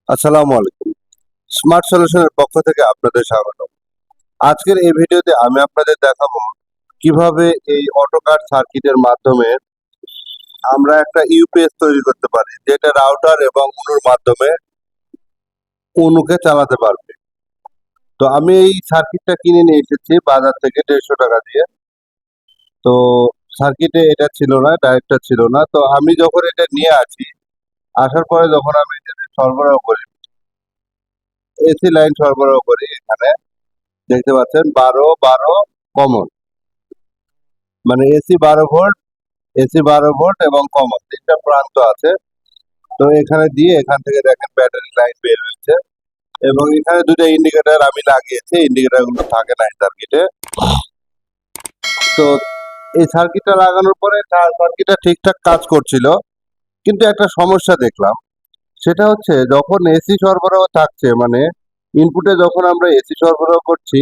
আসসালামু আলাইকুম। স্মার্ট সলিউশনের পক্ষ থেকে আপনাদের স্বাগত। আজকের এই ভিডিওতে আমি আপনাদের দেখাবো কিভাবে এই অটোকাড সার্কিটের মাধ্যমে আমরা একটা ইউপিএস তৈরি করতে পারি, যেটা রাউটার এবং অনুর মাধ্যমে অনুকে চালাতে পারবে। তো আমি এই সার্কিটটা কিনে নিয়ে এসেছি বাজার থেকে 150 টাকা দিয়ে। তো সার্কিটে এটা ছিল না, ডায়োডটা ছিল না। তো আমি যখন এটা নিয়ে আসি, আসার পরে যখন আমি এটাতে সরবরাহ করি, এসি লাইন সরবরাহ করি, এখানে দেখতে পাচ্ছেন 12 12 কমন, মানে এসি 12 ভোল্ট এবং কমন তিনটা প্রান্ত আছে। তো এখানে দিয়ে এখান থেকে দেখেন ব্যাটারি লাইন বের হয়েছে এবং এখানে দুটো ইন্ডিকেটর আমি লাগিয়েছি, ইন্ডিকেটর গুলো থাকে না এই সার্কিটে। তো এই সার্কিটটা লাগানোর পরে সার্কিটটা ঠিকঠাক কাজ করছিল, কিন্তু একটা সমস্যা দেখলাম। সেটা হচ্ছে যখন এসি সরবরাহ থাকছে, মানে ইনপুটে যখন আমরা এসি সরবরাহ করছি,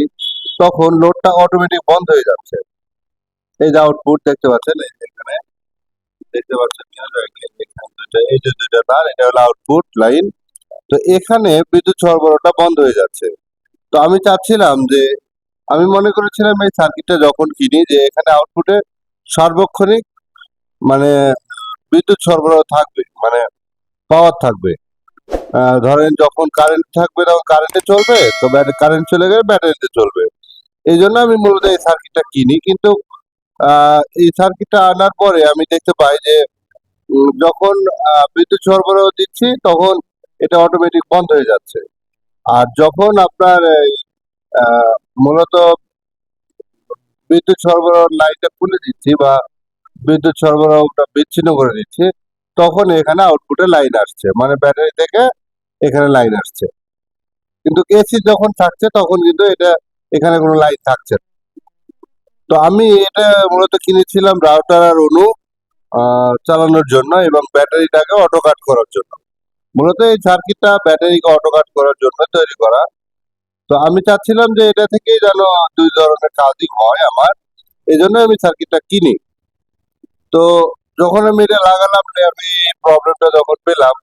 তখন লোডটা অটোমেটিক বন্ধ হয়ে যাচ্ছে। এই যে আউটপুট দেখতে পাচ্ছেন, এই যে এখানে দেখতে পাচ্ছেন এই যে দুইটা তার, এটা হলো আউটপুট লাইন। তো এখানে বিদ্যুৎ সরবরাহটা বন্ধ হয়ে যাচ্ছে। তো আমি চাচ্ছিলাম যে, আমি মনে করেছিলাম এই সার্কিটটা যখন কিনি যে এখানে আউটপুটে সার্বক্ষণিক, মানে বিদ্যুৎ সরবরাহ থাকবে, মানে পাওয়ার থাকবে। ধরেন যখন কারেন্ট থাকবে তখন কারেন্টে চলবে, তো কারেন্ট চলে গেলে ব্যাটারিতে চলবে। এই জন্য আমি মূলত এই সার্কিটটা কিনি। কিন্তু এই সার্কিটটা আনার পরে আমি দেখতে পাই যে যখন বিদ্যুৎ সরবরাহ দিচ্ছি তখন এটা অটোমেটিক বন্ধ হয়ে যাচ্ছে। আর যখন আপনার আহ, মূলত বিদ্যুৎ সরবরাহ লাইনটা খুলে দিচ্ছি বা বিদ্যুৎ সরবরাহটা বিচ্ছিন্ন করে দিচ্ছি, তখন এখানে আউটপুটে লাইন আসছে, মানে ব্যাটারি থেকে এখানে লাইন আসছে। কিন্তু এসি যখন থাকছে তখন কিন্তু এটা এখানে কোনো লাইন থাকছে না। তো আমি এটা মূলত কিনেছিলাম রাউটার আর অনু চালানোর জন্য এবং ব্যাটারিটাকে অটো কাট করার জন্য। মূলত এই সার্কিটটা ব্যাটারিকে অটো কাট করার জন্য তৈরি করা। তো আমি চাচ্ছিলাম যে এটা থেকেই যেন দুই ধরনের কাজই হয় আমার, এই জন্য আমি সার্কিটটা কিনি। তো যখন আমি এটা লাগালাম, আমি প্রবলেমটা যখন পেলাম,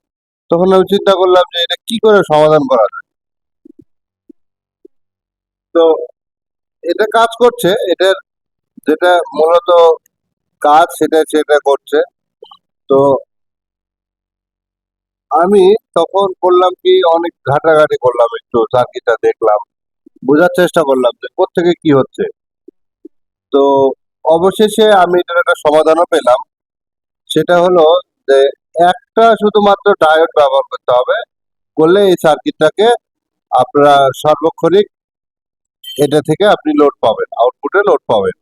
তখন আমি চিন্তা করলাম যে এটা কি করে সমাধান করা যায়। তো এটা কাজ করছে, এটার যেটা মূলত কাজ সেটা সেটা করছে। তো আমি তখন করলাম কি, অনেক ঘাটাঘাটি করলাম, একটু সার্কিটটা দেখলাম, বোঝার চেষ্টা করলাম যে কোত্থেকে কি হচ্ছে। তো অবশেষে আমি এটার একটা সমাধানও পেলাম। সেটা হলো যে একটা শুধুমাত্র ডায়োড ব্যবহার করতে হবে, করলে এই সার্কিটটাকে আপনারা সার্বক্ষণিক এটা থেকে আপনি লোড পাবেন, আউটপুটে লোড পাবেন।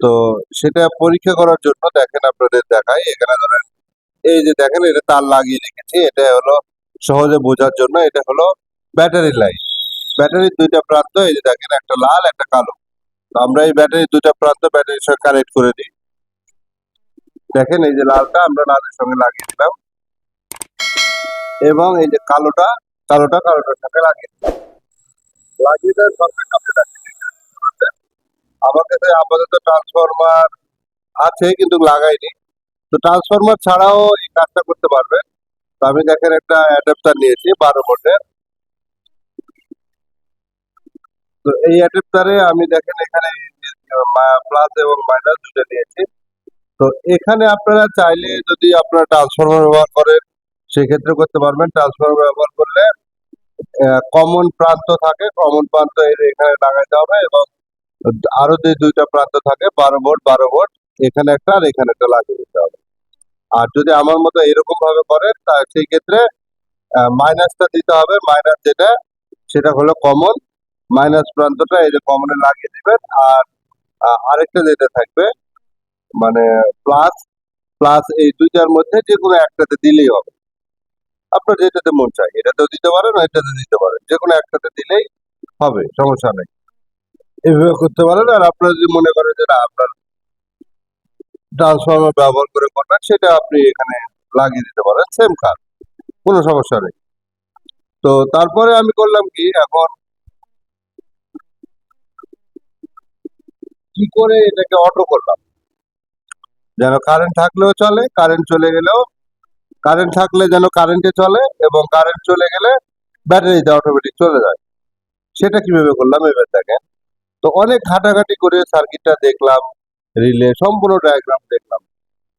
তো সেটা পরীক্ষা করার জন্য দেখেন, আপনাদের দেখাই, এখানে ধরেন এই যে দেখেন এটা তার লাগিয়ে রেখেছি, এটা হলো সহজে বোঝার জন্য। এটা হলো ব্যাটারি লাইন, ব্যাটারির দুইটা প্রান্ত এই যে দেখেন, একটা লাল একটা কালো। তো আমরা এই ব্যাটারির দুইটা প্রান্ত ব্যাটারির সঙ্গে কানেক্ট করে দিই। দেখেন এই যে লালটা আমরা লালের সঙ্গে লাগিয়ে দিলাম এবং এই যে কালোটা কালোটার সঙ্গে লাগিয়ে দিলাম। লাগিয়ে দেওয়ার সঙ্গে সঙ্গে দেখেন আমার কাছে আপাতত ট্রান্সফরমার আছে কিন্তু লাগাইনি। তো ট্রান্সফরমার ছাড়াও এই কাজটা করতে পারবে। তো আমি দেখেন একটা অ্যাডাপ্টার নিয়েছি 12 ভোল্টের। তো এই অ্যাডাপ্টারে আমি দেখেন এখানে প্লাস এবং মাইনাস দুটো নিয়েছি। তো এখানে আপনারা চাইলে যদি আপনারা ট্রান্সফরমার ব্যবহার করেন, সেক্ষেত্রে করতে পারবেন। ট্রান্সফরমার ব্যবহার করলে কমন প্রান্ত থাকে, কমন প্রান্ত এখানে লাগাইতে হবে এবং আরো যে দুইটা প্রান্ত থাকে 12 ভোল্ট 12 ভোল্ট, এখানে একটা আর এখানে একটা লাগিয়ে দিতে হবে। আর যদি আমার মতো এরকম ভাবে করেন, তা সেই ক্ষেত্রে মাইনাসটা দিতে হবে। মাইনাস যেটা, সেটা হলো কমন, মাইনাস প্রান্তটা এই যে কমনে লাগিয়ে দিবেন। আর আরেকটা যেটা থাকবে, মানে প্লাস, প্লাস এই দুইটার মধ্যে যে কোনো একটাতে দিলেই হবে। আপনার যেটাতে মন চায়, এটাতেও দিতে পারেন, এটাতে দিতে পারেন, যে কোনো একটাতে দিলেই হবে, সমস্যা নেই। এভাবে করতে পারেন। আর আপনারা যদি মনে করেন যে না, আপনার ট্রান্সফরমার ব্যবহার করে করবেন, সেটা আপনি এখানে লাগিয়ে দিতে পারেন, সেম কাজ, কোনো সমস্যা নেই। তো তারপরে আমি করলাম কি, এখন কি করে এটাকে অটো করলাম, যেন কারেন্ট থাকলেও চলে, কারেন্ট চলে গেলেও কারেন্ট থাকলে যেন কারেন্টে চলে, এবং কারেন্ট চলে গেলে ব্যাটারিতে অটোমেটিক চলে যায়। সেটা কিভাবে করলাম এবার দেখেন। তো অনেক ঘাটাঘাটি করে সার্কিটটা দেখলাম, রিলে সম্পূর্ণ ডায়াগ্রাম দেখলাম,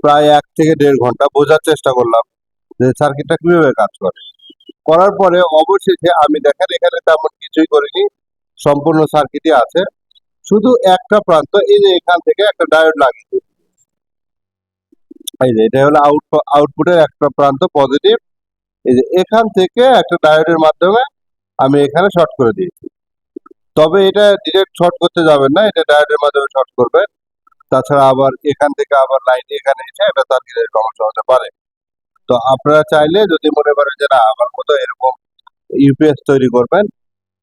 প্রায় 1 থেকে 1.5 ঘন্টা বোঝার চেষ্টা করলাম যে সার্কিটটা কিভাবে কাজ করে। করার পরে অবশেষে আমি দেখেন এখানে তেমন কিছুই করিনি, সম্পূর্ণ সার্কিটই আছে, শুধু একটা প্রান্ত, এই যে এখান থেকে একটা ডায়োড লাগিয়েছি। এই যে এটা হলো আউটপুটের একটা প্রান্ত পজিটিভ, এই যে এখান থেকে একটা ডায়োডের মাধ্যমে আমি এখানে শর্ট করে দিয়েছি। তবে এটা ডিরেক্ট শর্ট করতে যাবেন না, এটা ডায়োডের মাধ্যমে শর্ট করবেন। তাছাড়া আবার এখান থেকে আবার লাইন এখানে এসে একটা সার্কিটের সমস্যা হতে পারে। তো আপনারা চাইলে যদি মনে করেন যে না আমার মতো এরকম ইউপিএস তৈরি করবেন,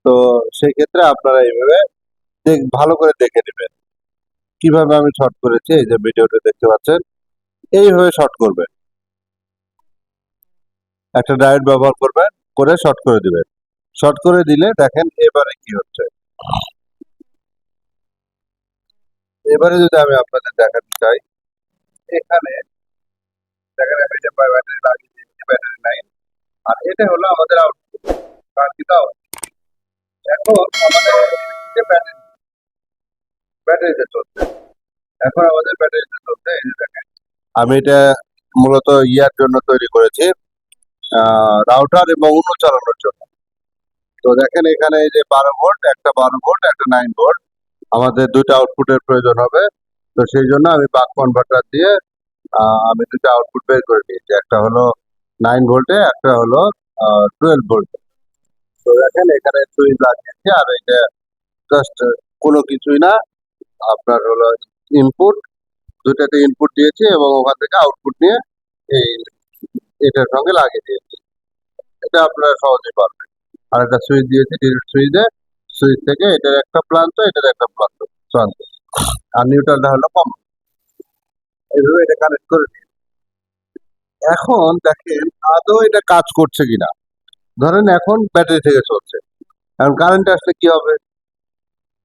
তো সেই ক্ষেত্রে আপনারা এইভাবে ভালো করে দেখে নেবেন কিভাবে আমি শর্ট করেছি। এই যে ভিডিওটা দেখতে পাচ্ছেন, এইভাবে শর্ট করবেন, একটা ডায়োড ব্যবহার করবেন, করে শর্ট করে দিবেন। শর্ট করে দিলে দেখেন এবারে কি হচ্ছে। এবারে যদি আমি আপনাদের দেখাতে চাই, এখানে দেখেন আমি এটা ব্যাটারি লাগিয়ে দিয়েছি, ব্যাটারি নাই, আর এটা হলো আমাদের আউটপুট, কাঙ্ক্ষিত output। এখন আমাদের ব্যাটারি, ব্যাটারিতে চলছে, এখন আমাদের ব্যাটারিতে চলছে। এই যে দেখেন আমি এটা মূলত ইয়ার জন্য তৈরি করেছি, রাউটার এবং উন্নত চালানোর জন্য। তো দেখেন এখানে এই যে 12 ভোল্ট, একটা 12 ভোল্ট, একটা 9 ভোল্ট, আমাদের দুইটা আউটপুটের প্রয়োজন হবে। তো সেই জন্য আমি বাক কনভার্টার দিয়ে আমি দুটো আউটপুট বের করে নিয়েছি, একটা হলো 9 ভোল্টে, একটা হলো 12 ভোল্টে। তো দেখেন এখানে সুইচ লাগিয়েছি, আর এটা জাস্ট কোনো কিছুই না, আপনার হলো ইনপুট, দুটাতে ইনপুট দিয়েছি এবং ওখান থেকে আউটপুট নিয়ে এই এটার সঙ্গে লাগিয়ে দিয়েছি। এটা আপনারা সহজেই পারবেন। আর একটা সুইচ দিয়েছি, ডিরেক্ট সুইচে, সুইচ থেকে এটার একটা প্রান্ত, এটার একটা প্রান্ত, আর নিউট্রালটা হলো কমন। এইভাবে এটা কানেক্ট করে দিই। এখন দেখেন আদৌ এটা কাজ করছে কিনা। ধরেন এখন ব্যাটারি থেকে চলছে, এখন কারেন্ট আসলে কি হবে?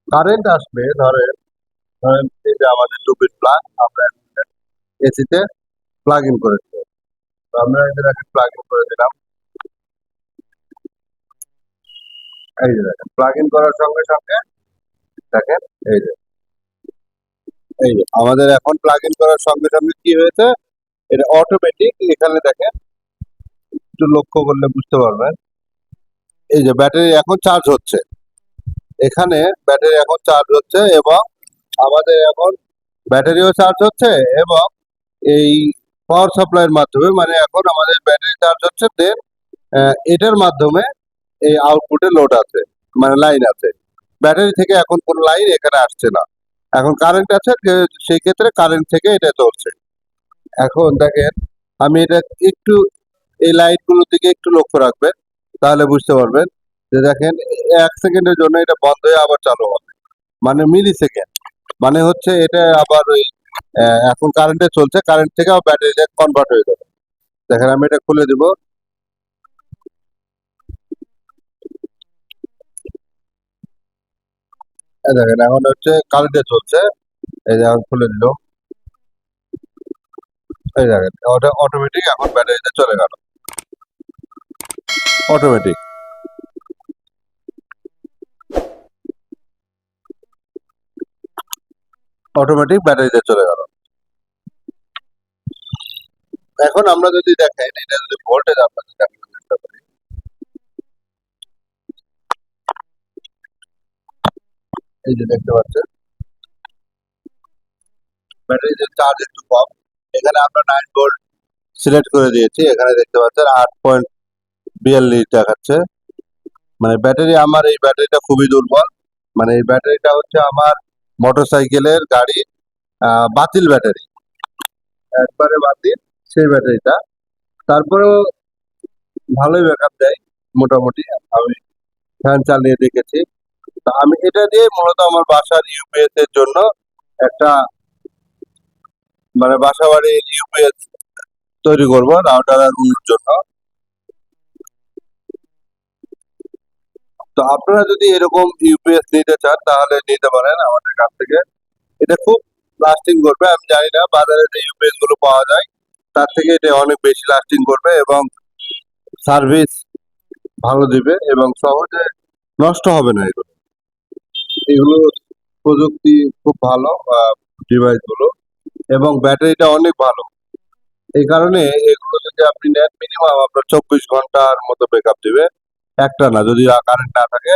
কারেন্ট আসলে ধরেন, এই যে আমাদের 2 পিন প্লাগ, আমরা এসিতে প্লাগ ইন করে দিই। তো আমরা এটাকে প্লাগ ইন করে দিলাম। এই যে দেখেন প্লাগ ইন করার সঙ্গে সঙ্গে দেখেন এই যে আমাদের এখন প্লাগ ইন করার সঙ্গে সঙ্গে কি হয়েছে, এটা অটোমেটিক এখানে দেখেন, একটু লক্ষ্য করলে বুঝতে পারবেন, এই যে ব্যাটারি এখন চার্জ হচ্ছে, এখানে ব্যাটারি এখন চার্জ হচ্ছে, এবং আমাদের এখন ব্যাটারিও চার্জ হচ্ছে, এবং এই পাওয়ার সাপ্লাইয়ের মাধ্যমে, মানে এখন আমাদের ব্যাটারি চার্জ হচ্ছে, দেন এটার মাধ্যমে এই আউটপুটে লোড আছে, মানে লাইন আছে। ব্যাটারি থেকে এখন কোনো লাইন এখানে আসছে না, এখন কারেন্ট আছে, সেই ক্ষেত্রে কারেন্ট থেকে এটা চলছে। এখন দেখেন আমি এটা একটু, এই লাইট গুলোর দিকে একটু লক্ষ্য রাখবেন, তাহলে বুঝতে পারবেন যে দেখেন 1 সেকেন্ডের জন্য এটা বন্ধ হয়ে আবার চালু হবে, মানে মিলি সেকেন্ড, মানে হচ্ছে এটা আবার ওই এখন কারেন্টে চলছে, কারেন্ট থেকে আবার ব্যাটারিতে কনভার্ট হয়ে যাবে। দেখেন আমি এটা খুলে দিব, এই দেখেন এখন হচ্ছে কারেন্টে চলছে, এই যে এখন খুলে দিল, এই দেখেন ওটা অটোমেটিক এখন ব্যাটারিতে চলে গেল, অটোমেটিক, অটোমেটিক ব্যাটারিতে চলে গেল। এখন আমরা যদি দেখেন এটা যদি ভোল্টেজ আপনাদের দেখানোর চেষ্টা করি, এই যে দেখতে পাচ্ছেন ব্যাটারিতে চার্জ একটু কম, এখানে আমরা 9 ভোল্ট সিলেক্ট করে দিয়েছি, এখানে দেখতে পাচ্ছেন 8.42 দেখাচ্ছে। মানে ব্যাটারি, আমার এই ব্যাটারিটা খুবই দুর্বল, মানে এই ব্যাটারিটা হচ্ছে আমার মোটরসাইকেলের গাড়ি বাতিল ব্যাটারি, একবারে বাতিল সেই ব্যাটারিটা। তারপরেও ভালোই ব্যাকআপ দেয় মোটামুটি, আমি ফ্যান চালিয়ে দেখেছি। তো আমি এটা দিয়ে মূলত আমার বাসার ইউপিএস এর জন্য একটা, মানে বাসা বাড়ির ইউপিএস তৈরি করবো রাউটার আর উন্নর জন্য। তো আপনারা যদি এরকম ইউপিএস নিতে চান তাহলে নিতে পারেন আমাদের কাছ থেকে, এটা খুব লাস্টিং করবে। আমি জানি না বাজারে যে ইউপিএস গুলো পাওয়া যায় তার থেকে এটা অনেক বেশি লাস্টিং করবে এবং সার্ভিস ভালো দিবে এবং সহজে নষ্ট হবে না এগুলো। এগুলো প্রযুক্তি খুব ভালো ডিভাইস গুলো এবং ব্যাটারিটা অনেক ভালো। এই কারণে এগুলো যদি আপনি নেন মিনিমাম আপনার 24 ঘন্টার মতো ব্যাকআপ দিবে। একটানা যদি কারেন্ট না থাকে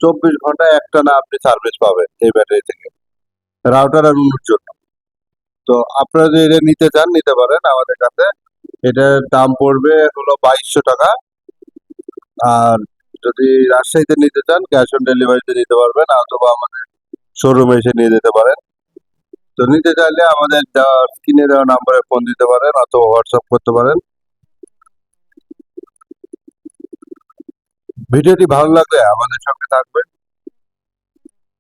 24 ঘন্টা একটানা আপনি সার্ভিস পাবেন এই ব্যাটারি থেকে, রাউটার আর উন্নর জন্য। তো আপনারা যদি এটা নিতে চান নিতে পারেন আমাদের কাছে। এটার দাম পড়বে হলো 2200 টাকা। আর যদি রাজশাহীতে নিতে চান ক্যাশ অন ডেলিভারিতে নিতে পারবেন, অথবা আমাদের শোরুমে এসে নিয়ে যেতে পারেন। তো নিতে চাইলে আমাদের স্ক্রিনে দেওয়া নাম্বারে ফোন দিতে পারেন অথবা হোয়াটসঅ্যাপ করতে পারেন। ভিডিওটি ভালো লাগলে আমাদের সঙ্গে থাকবেন।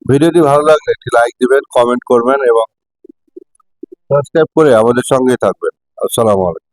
ভিডিওটি ভালো লাগলে একটি লাইক দিবেন, কমেন্ট করবেন এবং সাবস্ক্রাইব করে আমাদের সঙ্গেই থাকবেন। আসসালামু আলাইকুম।